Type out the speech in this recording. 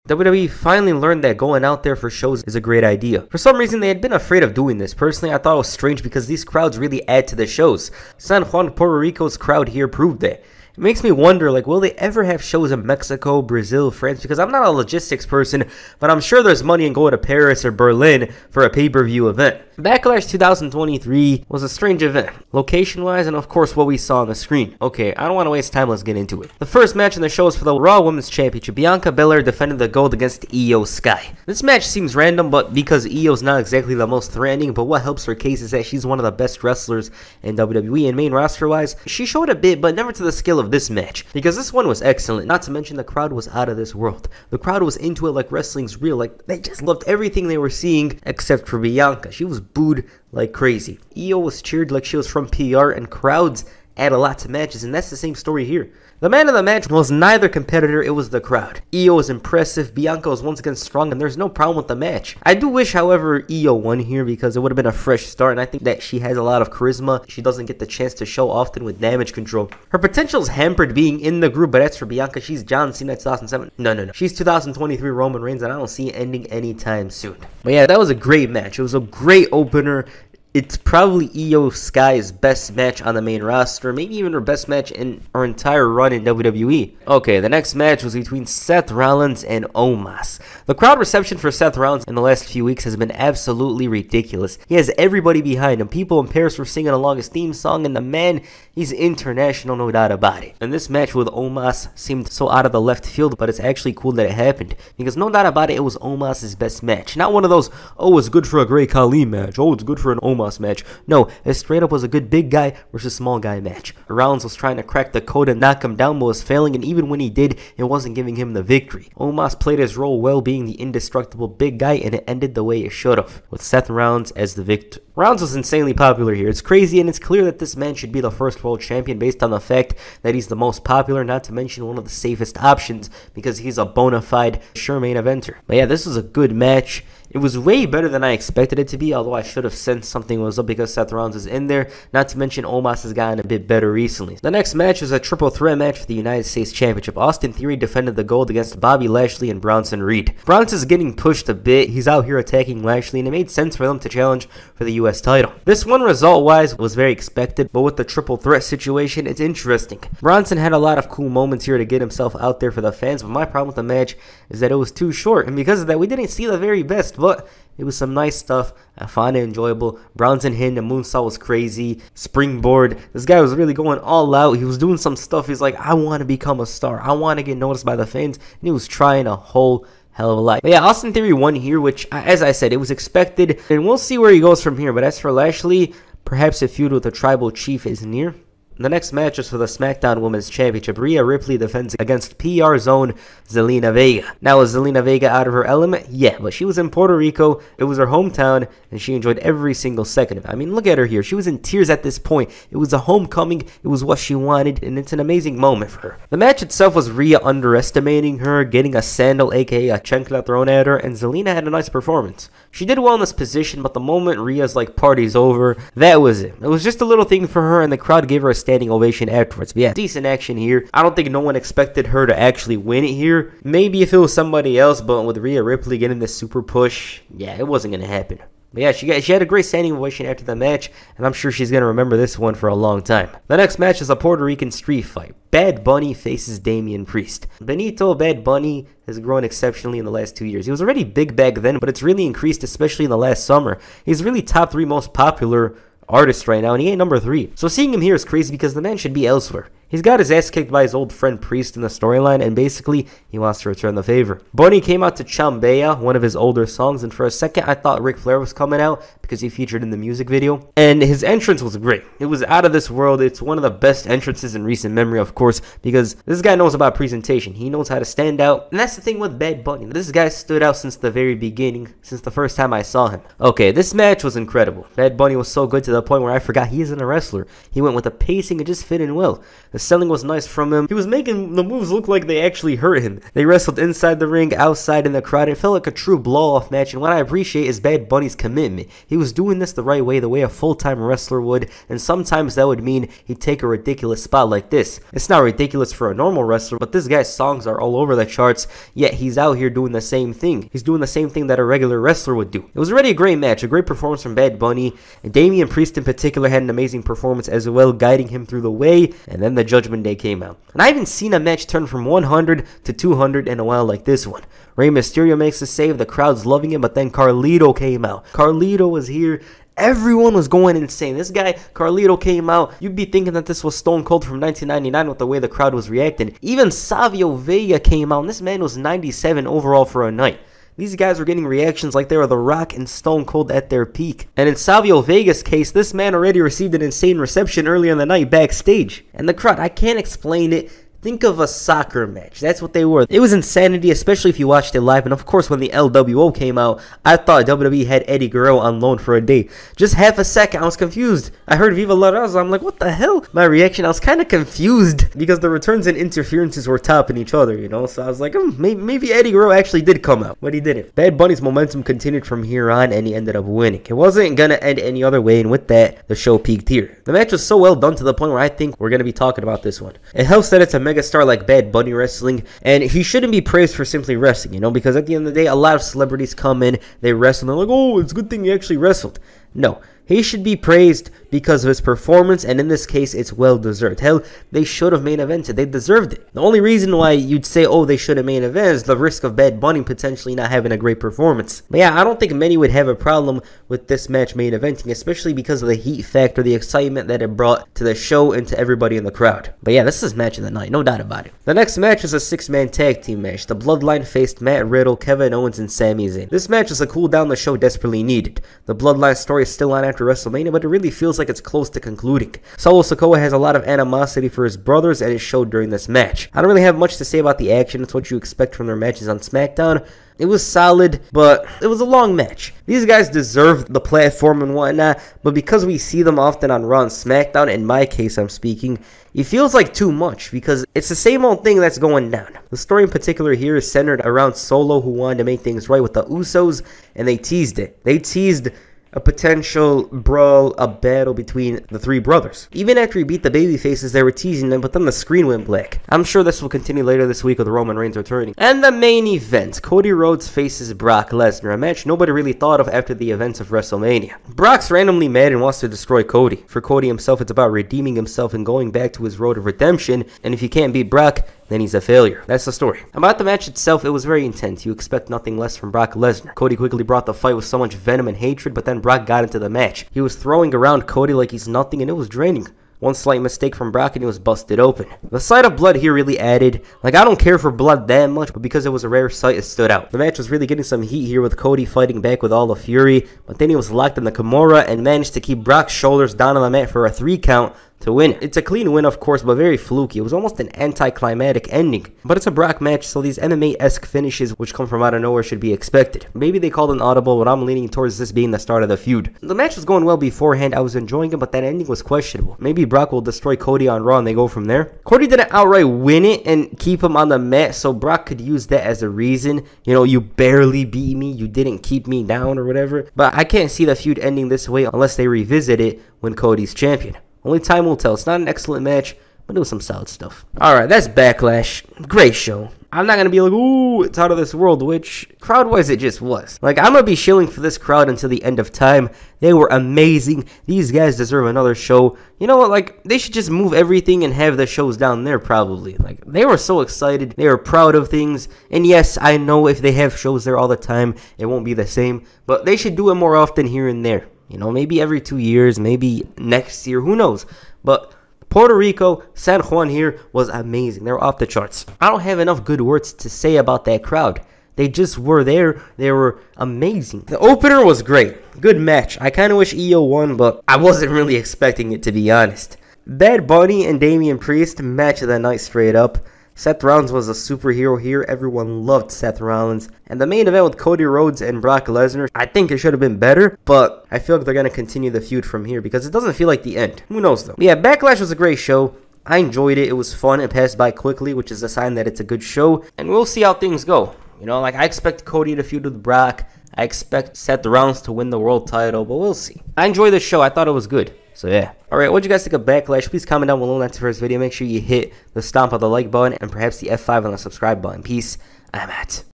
WWE finally learned that going out there for shows is a great idea. For some reason, they had been afraid of doing this. Personally, I thought it was strange because these crowds really add to the shows. San Juan, Puerto Rico's crowd here proved that. It makes me wonder, like, will they ever have shows in Mexico, Brazil, France? Because I'm not a logistics person, but I'm sure there's money in going to Paris or Berlin for a pay-per-view event. Backlash 2023 was a strange event, location-wise, and of course what we saw on the screen. Okay, I don't want to waste time, let's get into it. The first match in the show is for the Raw Women's Championship. Bianca Belair defended the gold against Io Sky. This match seems random, but because Io's not exactly the most threatening, but what helps her case is that she's one of the best wrestlers in WWE, and main roster-wise, she showed a bit, but never to the skill of this match, because this one was excellent. Not to mention the crowd was out of this world. The crowd was into it like wrestling's real, like they just loved everything they were seeing except for Bianca. She was booed like crazy. Io was cheered like she was from PR, and crowds add a lot to matches, and that's the same story here. The man of the match was neither competitor, it was the crowd. Io was impressive, Bianca was once again strong, and there's no problem with the match. I do wish, however, Io won here because it would have been a fresh start, and I think that she has a lot of charisma. She doesn't get the chance to show often with damage control. Her potential is hampered being in the group, but as for Bianca, she's John Cena 2007. No. She's 2023 Roman Reigns, and I don't see it ending anytime soon. But yeah, that was a great match. It was a great opener. It's probably Io Sky's best match on the main roster, maybe even her best match in her entire run in WWE. Okay, the next match was between Seth Rollins and Omos. The crowd reception for Seth Rollins in the last few weeks has been absolutely ridiculous. He has everybody behind him. People in Paris were singing along his theme song, and the man, he's international, no doubt about it. And this match with Omos seemed so out of the left field, but it's actually cool that it happened, because no doubt about it, it was Omos' best match. Not one of those, oh, it's good for a Great Khali match, oh, it's good for an Omos match. No, it straight up was a good big guy versus small guy match. Rollins was trying to crack the code and knock him down, but was failing, and even when he did, it wasn't giving him the victory. Omos played his role well, being the indestructible big guy, and it ended the way it should have, with Seth Rollins as the victor. Rollins was insanely popular here. It's crazy, and it's clear that this man should be the first world champion based on the fact that he's the most popular, not to mention one of the safest options, because he's a bona fide sure main eventer. But yeah, this was a good match. It was way better than I expected it to be, although I should have sensed something was up because Seth Rollins is in there. Not to mention Omos has gotten a bit better recently. The next match was a triple threat match for the United States Championship. Austin Theory defended the gold against Bobby Lashley and Bronson Reed. Bronson's getting pushed a bit. He's out here attacking Lashley, and it made sense for them to challenge for the US title. This one, result-wise, was very expected, but with the triple threat situation, it's interesting. Bronson had a lot of cool moments here to get himself out there for the fans, but my problem with the match is that it was too short, and because of that, we didn't see the very best. But it was some nice stuff. I found it enjoyable. Bronson hitting the moonsault was crazy. Springboard. This guy was really going all out. He was doing some stuff. He's like, I want to become a star. I want to get noticed by the fans. And he was trying a whole hell of a lot. But yeah, Austin Theory won here, which, as I said, it was expected. And we'll see where he goes from here. But as for Lashley, perhaps a feud with the Tribal Chief is near. The next match is for the SmackDown Women's Championship. Rhea Ripley defends against PR Zone Zelina Vega. Now, was Zelina Vega out of her element? Yeah, but she was in Puerto Rico. It was her hometown, and she enjoyed every single second of it. I mean, look at her here. She was in tears at this point. It was a homecoming. It was what she wanted, and it's an amazing moment for her. The match itself was Rhea underestimating her, getting a sandal, aka a chancla thrown at her, and Zelina had a nice performance. She did well in this position, but the moment Rhea's like, party's over, that was it. It was just a little thing for her, and the crowd gave her a standing ovation afterwards. But yeah, decent action here. I don't think no one expected her to actually win it here. Maybe if it was somebody else, but with Rhea Ripley getting this super push, yeah, it wasn't going to happen. But yeah, she had a great standing ovation after the match, and I'm sure she's going to remember this one for a long time. The next match is a Puerto Rican street fight. Bad Bunny faces Damian Priest. Benito Bad Bunny has grown exceptionally in the last 2 years. He was already big back then, but it's really increased, especially in the last summer. He's really top 3 most popular artist right now, and he ain't number 3. So seeing him here is crazy because the man should be elsewhere. He's got his ass kicked by his old friend Priest in the storyline, and basically, he wants to return the favor. Bunny came out to Chambea, one of his older songs, and for a second, I thought Ric Flair was coming out because he featured in the music video. And his entrance was great. It was out of this world. It's one of the best entrances in recent memory, of course, because this guy knows about presentation. He knows how to stand out, and that's the thing with Bad Bunny. This guy stood out since the very beginning, since the first time I saw him. Okay, this match was incredible. Bad Bunny was so good to the point where I forgot he isn't a wrestler. He went with the pacing and just fit in well. The selling was nice from him. He was making the moves look like they actually hurt him. They wrestled inside the ring, outside, in the crowd. It felt like a true blow-off match, and what I appreciate is Bad Bunny's commitment. He was doing this the right way, the way a full-time wrestler would, and sometimes that would mean he'd take a ridiculous spot like this. It's not ridiculous for a normal wrestler, but this guy's songs are all over the charts, yet he's out here doing the same thing. He's doing the same thing that a regular wrestler would do. It was already a great match, a great performance from Bad Bunny, and Damian Priest in particular had an amazing performance as well, guiding him through the way, and then the Judgment Day came out. And I haven't seen a match turn from 100 to 200 in a while like this one. Rey Mysterio makes the save, the crowd's loving him, but then Carlito came out. Carlito was here. Everyone was going insane. This guy, Carlito, came out. You'd be thinking that this was Stone Cold from 1999 with the way the crowd was reacting. Even Savio Vega came out, and this man was 97 overall for a night. These guys were getting reactions like they were The Rock and Stone Cold at their peak. And in Savio Vega's case, this man already received an insane reception earlier in the night backstage. And the crowd, I can't explain it. Think of a soccer match. That's what they were. It was insanity, especially if you watched it live. And of course, when the LWO came out, I thought WWE had Eddie Guerrero on loan for a day. Just half a second, I was confused. I heard Viva La Raza. I'm like, what the hell? My reaction, I was kind of confused because the returns and interferences were topping each other, you know? So I was like, maybe Eddie Guerrero actually did come out, but he didn't. Bad Bunny's momentum continued from here on, and he ended up winning. It wasn't going to end any other way, and with that, the show peaked here. The match was so well done to the point where I think we're going to be talking about this one. It helps that it's a megastar like Bad Bunny wrestling, and he shouldn't be praised for simply wrestling, you know, because at the end of the day, a lot of celebrities come in, they wrestle, and they're like, oh, it's a good thing he actually wrestled. No, he should be praised because of his performance, and in this case, it's well-deserved. Hell, they should have main evented. They deserved it. The only reason why you'd say, oh, they should have main evented is the risk of Bad Bunny potentially not having a great performance. But yeah, I don't think many would have a problem with this match main eventing, especially because of the heat factor, the excitement that it brought to the show and to everybody in the crowd. But yeah, this is match of the night, no doubt about it. The next match is a 6-man tag team match. The Bloodline faced Matt Riddle, Kevin Owens, and Sami Zayn. This match is a cool down the show desperately needed. The Bloodline story is still on after WrestleMania, but it really feels like it's close to concluding. Solo Sikoa has a lot of animosity for his brothers, and it showed during this match. I don't really have much to say about the action. It's what you expect from their matches on SmackDown. It was solid, but it was a long match. These guys deserved the platform and whatnot, but because we see them often on Raw and SmackDown, in my case I'm speaking, it feels like too much because it's the same old thing that's going down. The story in particular here is centered around Solo, who wanted to make things right with the Usos, and they teased it. They teased a potential brawl, a battle between the three brothers. Even after he beat the babyfaces, they were teasing them, but then the screen went black. I'm sure this will continue later this week with Roman Reigns returning. And the main event, Cody Rhodes faces Brock Lesnar, a match nobody really thought of after the events of WrestleMania. Brock's randomly mad and wants to destroy Cody. For Cody himself, it's about redeeming himself and going back to his road of redemption, and if you can't beat Brock, then he's a failure. That's the story. About the match itself, it was very intense. You expect nothing less from Brock Lesnar. Cody quickly brought the fight with so much venom and hatred, but then Brock got into the match. He was throwing around Cody like he's nothing, and it was draining. One slight mistake from Brock and he was busted open. The sight of blood here really added. Like, I don't care for blood that much, but because it was a rare sight, it stood out. The match was really getting some heat here with Cody fighting back with all the fury, but then he was locked in the Kimura and managed to keep Brock's shoulders down on the mat for a 3 count to win. It's a clean win, of course, but very fluky. It was almost an anticlimactic ending. But it's a Brock match, so these MMA-esque finishes, which come from out of nowhere, should be expected. Maybe they called an audible, but I'm leaning towards this being the start of the feud. The match was going well beforehand. I was enjoying it, but that ending was questionable. Maybe Brock will destroy Cody on Raw and they go from there. Cody didn't outright win it and keep him on the mat, so Brock could use that as a reason. You know, you barely beat me, you didn't keep me down or whatever. But I can't see the feud ending this way unless they revisit it when Cody's champion. Only time will tell. It's not an excellent match, but it was some solid stuff. Alright, that's Backlash. Great show. I'm not going to be like, ooh, it's out of this world, which crowd-wise it just was. Like, I'm going to be shilling for this crowd until the end of time. They were amazing. These guys deserve another show. You know what, like, they should just move everything and have the shows down there probably. Like, they were so excited. They were proud of things. And yes, I know if they have shows there all the time, it won't be the same. But they should do it more often here and there. You know, maybe every 2 years, maybe next year, who knows. But Puerto Rico, San Juan here was amazing. They were off the charts. I don't have enough good words to say about that crowd. They just were there. They were amazing. The opener was great. Good match. I kind of wish EO won, but I wasn't really expecting it, to be honest. Bad Bunny and Damian Priest, match of the night straight up. Seth Rollins was a superhero here. Everyone loved Seth Rollins. And the main event with Cody Rhodes and Brock Lesnar, I think it should have been better, but I feel like they're going to continue the feud from here because it doesn't feel like the end. Who knows, though? Yeah, Backlash was a great show. I enjoyed it. It was fun. It passed by quickly, which is a sign that it's a good show. And we'll see how things go. You know, like I expect Cody to feud with Brock. I expect Seth Rollins to win the world title, but we'll see. I enjoyed the show. I thought it was good. So yeah. Alright, what'd you guys think of Backlash? Please comment down below. That's the first video. Make sure you hit the stomp of the like button and perhaps the F5 on the subscribe button. Peace. I'm out.